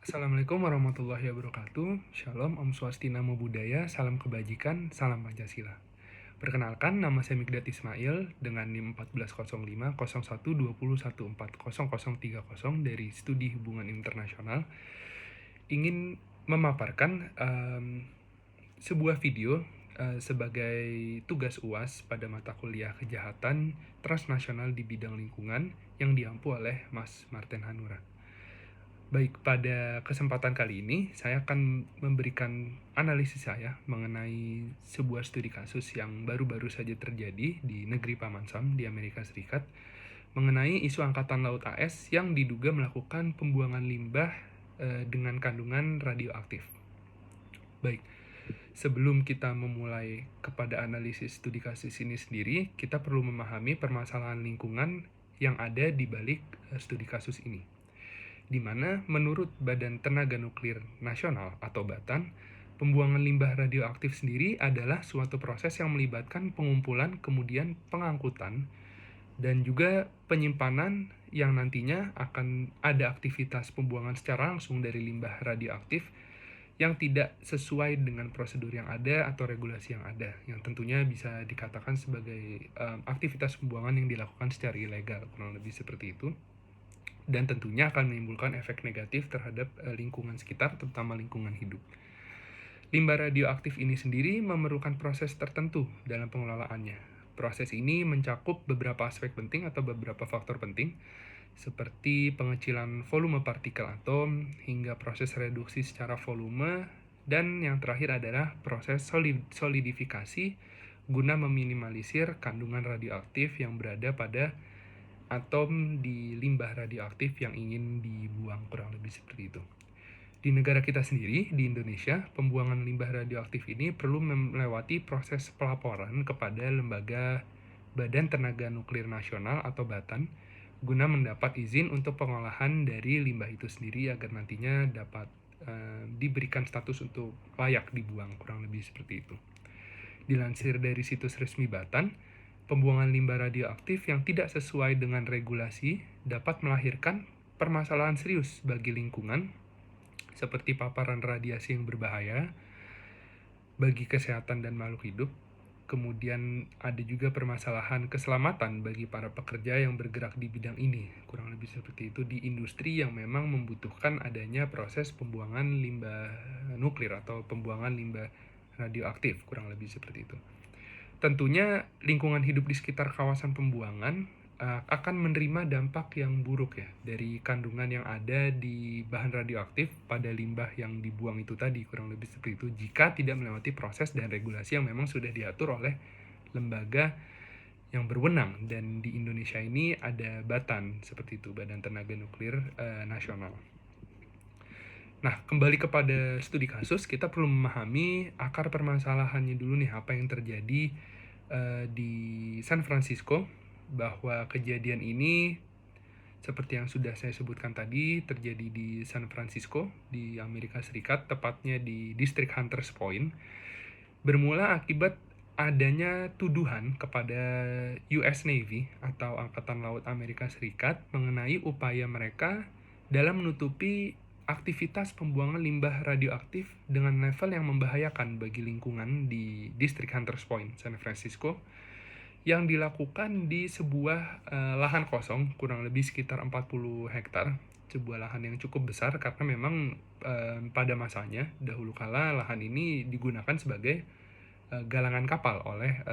Assalamualaikum warahmatullahi wabarakatuh. Shalom, Om Swastiastu, Namo Buddhaya, salam kebajikan, salam Pancasila. Perkenalkan, nama saya Mikdad Ismail dengan NIM 1405 0120140030 dari Studi Hubungan Internasional. Ingin memaparkan sebuah video sebagai tugas UAS pada mata kuliah kejahatan transnasional di bidang lingkungan yang diampu oleh Mas Martin Hanura. Baik, pada kesempatan kali ini saya akan memberikan analisis saya mengenai sebuah studi kasus yang baru-baru saja terjadi di negeri Paman Sam di Amerika Serikat mengenai isu Angkatan Laut AS yang diduga melakukan pembuangan limbah dengan kandungan radioaktif. Baik, sebelum kita memulai kepada analisis studi kasus ini sendiri, kita perlu memahami permasalahan lingkungan yang ada di balik studi kasus ini, di mana menurut Badan Tenaga Nuklir Nasional atau BATN, pembuangan limbah radioaktif sendiri adalah suatu proses yang melibatkan pengumpulan, kemudian pengangkutan, dan juga penyimpanan yang nantinya akan ada aktivitas pembuangan secara langsung dari limbah radioaktif yang tidak sesuai dengan prosedur yang ada atau regulasi yang ada, yang tentunya bisa dikatakan sebagai aktivitas pembuangan yang dilakukan secara ilegal, kurang lebih seperti itu. Dan tentunya akan menimbulkan efek negatif terhadap lingkungan sekitar, terutama lingkungan hidup. Limbah radioaktif ini sendiri memerlukan proses tertentu dalam pengelolaannya. Proses ini mencakup beberapa aspek penting atau beberapa faktor penting, seperti pengecilan volume partikel atom, hingga proses reduksi secara volume, dan yang terakhir adalah proses solidifikasi guna meminimalisir kandungan radioaktif yang berada pada atom di limbah radioaktif yang ingin dibuang, kurang lebih seperti itu. Di negara kita sendiri, di Indonesia, pembuangan limbah radioaktif ini perlu melewati proses pelaporan kepada lembaga Badan Tenaga Nuklir Nasional atau BATN guna mendapat izin untuk pengolahan dari limbah itu sendiri agar nantinya dapat diberikan status untuk layak dibuang, kurang lebih seperti itu. Dilansir dari situs resmi BATN, pembuangan limbah radioaktif yang tidak sesuai dengan regulasi dapat melahirkan permasalahan serius bagi lingkungan, seperti paparan radiasi yang berbahaya bagi kesehatan dan makhluk hidup. Kemudian ada juga permasalahan keselamatan bagi para pekerja yang bergerak di bidang ini, kurang lebih seperti itu, di industri yang memang membutuhkan adanya proses pembuangan limbah nuklir atau pembuangan limbah radioaktif, kurang lebih seperti itu. Tentunya lingkungan hidup di sekitar kawasan pembuangan akan menerima dampak yang buruk ya dari kandungan yang ada di bahan radioaktif pada limbah yang dibuang itu tadi, kurang lebih seperti itu, jika tidak melewati proses dan regulasi yang memang sudah diatur oleh lembaga yang berwenang. Dan di Indonesia ini ada BATN seperti itu, Badan Tenaga Nuklir Nasional. Nah, kembali kepada studi kasus, kita perlu memahami akar permasalahannya dulu nih, apa yang terjadi di San Francisco, bahwa kejadian ini seperti yang sudah saya sebutkan tadi terjadi di San Francisco di Amerika Serikat, tepatnya di distrik Hunters Point, bermula akibat adanya tuduhan kepada US Navy atau Angkatan Laut Amerika Serikat mengenai upaya mereka dalam menutupi aktivitas pembuangan limbah radioaktif dengan level yang membahayakan bagi lingkungan di distrik Hunters Point, San Francisco, yang dilakukan di sebuah lahan kosong kurang lebih sekitar 40 hektar, sebuah lahan yang cukup besar karena memang pada masanya dahulu kala lahan ini digunakan sebagai galangan kapal oleh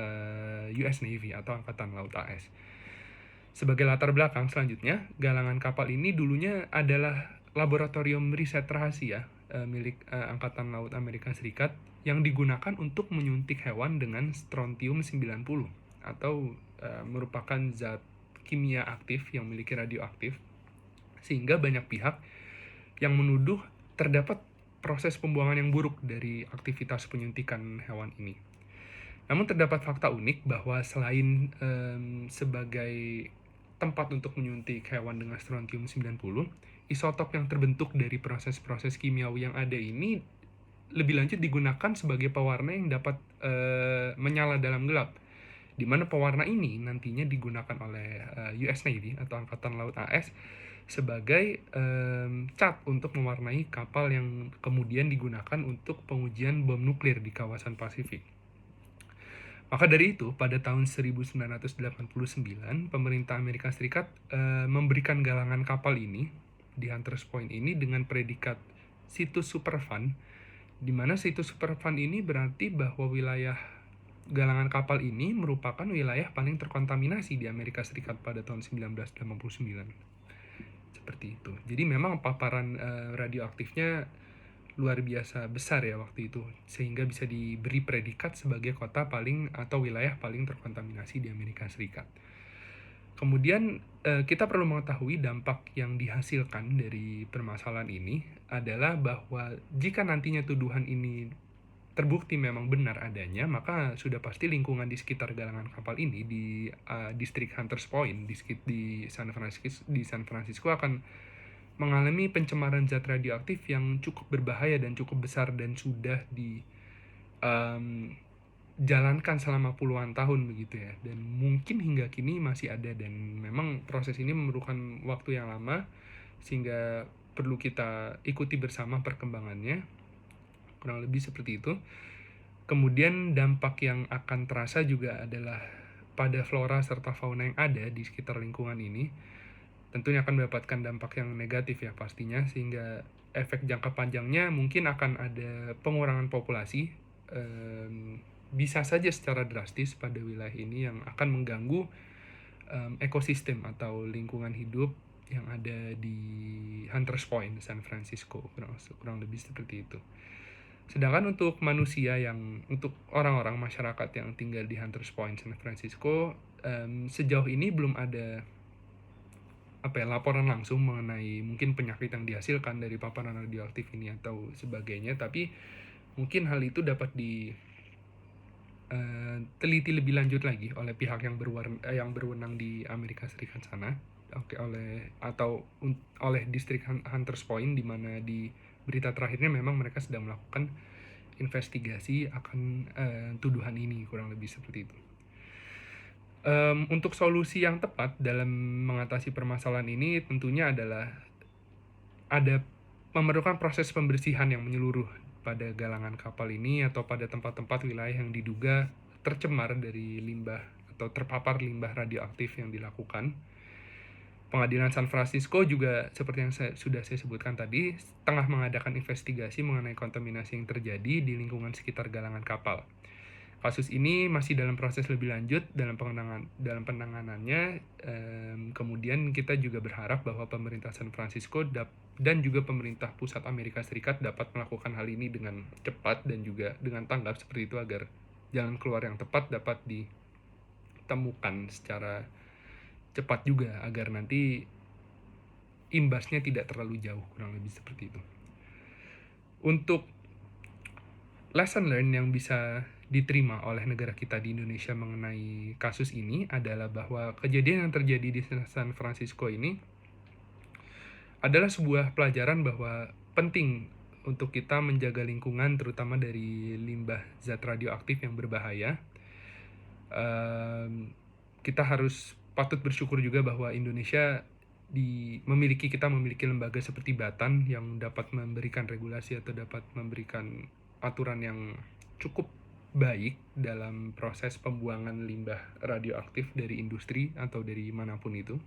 US Navy atau Angkatan Laut AS. Sebagai latar belakang selanjutnya, galangan kapal ini dulunya adalah laboratorium riset rahasia milik Angkatan Laut Amerika Serikat yang digunakan untuk menyuntik hewan dengan strontium 90 atau merupakan zat kimia aktif yang memiliki radioaktif, sehingga banyak pihak yang menuduh terdapat proses pembuangan yang buruk dari aktivitas penyuntikan hewan ini. Namun terdapat fakta unik bahwa selain sebagai tempat untuk menyuntik hewan dengan strontium 90, isotop yang terbentuk dari proses-proses kimiawi yang ada ini lebih lanjut digunakan sebagai pewarna yang dapat menyala dalam gelap, di mana pewarna ini nantinya digunakan oleh US Navy atau Angkatan Laut AS sebagai cat untuk mewarnai kapal yang kemudian digunakan untuk pengujian bom nuklir di kawasan Pasifik. Maka dari itu, pada tahun 1989, pemerintah Amerika Serikat memberikan galangan kapal ini di Hunters Point ini dengan predikat situs Superfund, di mana situs Superfund ini berarti bahwa wilayah galangan kapal ini merupakan wilayah paling terkontaminasi di Amerika Serikat pada tahun 1989. Seperti itu. Jadi memang paparan radioaktifnya luar biasa besar ya waktu itu, sehingga bisa diberi predikat sebagai kota paling atau wilayah paling terkontaminasi di Amerika Serikat. Kemudian kita perlu mengetahui dampak yang dihasilkan dari permasalahan ini adalah bahwa jika nantinya tuduhan ini terbukti memang benar adanya, maka sudah pasti lingkungan di sekitar galangan kapal ini di distrik Hunters Point di San Francisco akan mengalami pencemaran zat radioaktif yang cukup berbahaya dan cukup besar dan sudah dijalankan selama puluhan tahun begitu ya, dan mungkin hingga kini masih ada, dan memang proses ini memerlukan waktu yang lama sehingga perlu kita ikuti bersama perkembangannya, kurang lebih seperti itu. Kemudian dampak yang akan terasa juga adalah pada flora serta fauna yang ada di sekitar lingkungan ini tentunya akan mendapatkan dampak yang negatif ya pastinya, sehingga efek jangka panjangnya mungkin akan ada pengurangan populasi, bisa saja secara drastis pada wilayah ini yang akan mengganggu ekosistem atau lingkungan hidup yang ada di Hunters Point, San Francisco, kurang lebih seperti itu. Sedangkan untuk untuk orang-orang masyarakat yang tinggal di Hunters Point, San Francisco, sejauh ini belum ada laporan langsung mengenai mungkin penyakit yang dihasilkan dari paparan radioaktif ini atau sebagainya, tapi mungkin hal itu dapat teliti lebih lanjut lagi oleh pihak yang berwenang di Amerika Serikat sana, oleh distrik Hunters Point, di mana di berita terakhirnya memang mereka sedang melakukan investigasi akan tuduhan ini, kurang lebih seperti itu. Untuk solusi yang tepat dalam mengatasi permasalahan ini tentunya adalah memerlukan proses pembersihan yang menyeluruh pada galangan kapal ini atau pada tempat-tempat wilayah yang diduga tercemar dari limbah atau terpapar limbah radioaktif yang dilakukan. Pengadilan San Francisco juga seperti yang sudah saya sebutkan tadi, tengah mengadakan investigasi mengenai kontaminasi yang terjadi di lingkungan sekitar galangan kapal. Kasus ini masih dalam proses lebih lanjut dalam penanganannya. Kemudian kita juga berharap bahwa pemerintah San Francisco dan juga pemerintah pusat Amerika Serikat dapat melakukan hal ini dengan cepat dan juga dengan tanggap seperti itu, agar jalan keluar yang tepat dapat ditemukan secara cepat juga, agar nanti imbasnya tidak terlalu jauh, kurang lebih seperti itu. Untuk lesson learn yang bisa diterima oleh negara kita di Indonesia mengenai kasus ini adalah bahwa kejadian yang terjadi di San Francisco ini adalah sebuah pelajaran bahwa penting untuk kita menjaga lingkungan, terutama dari limbah zat radioaktif yang berbahaya. Kita patut bersyukur juga bahwa Indonesia memiliki lembaga seperti Batan yang dapat memberikan regulasi atau dapat memberikan aturan yang cukup baik dalam proses pembuangan limbah radioaktif dari industri atau dari manapun itu.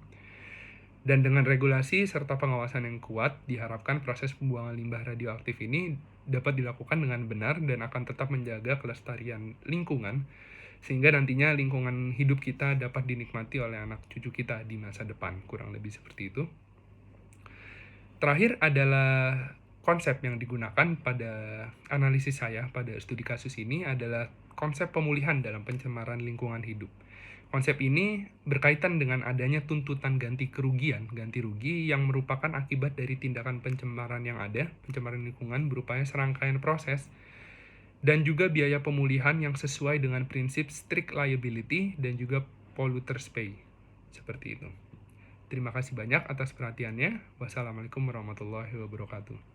Dan dengan regulasi serta pengawasan yang kuat, diharapkan proses pembuangan limbah radioaktif ini dapat dilakukan dengan benar dan akan tetap menjaga kelestarian lingkungan, sehingga nantinya lingkungan hidup kita dapat dinikmati oleh anak cucu kita di masa depan, kurang lebih seperti itu. Terakhir adalah konsep yang digunakan pada analisis saya pada studi kasus ini adalah konsep pemulihan dalam pencemaran lingkungan hidup. Konsep ini berkaitan dengan adanya tuntutan ganti rugi yang merupakan akibat dari tindakan pencemaran yang ada, pencemaran lingkungan berupaya serangkaian proses, dan juga biaya pemulihan yang sesuai dengan prinsip strict liability dan juga polluters pay. Seperti itu. Terima kasih banyak atas perhatiannya. Wassalamualaikum warahmatullahi wabarakatuh.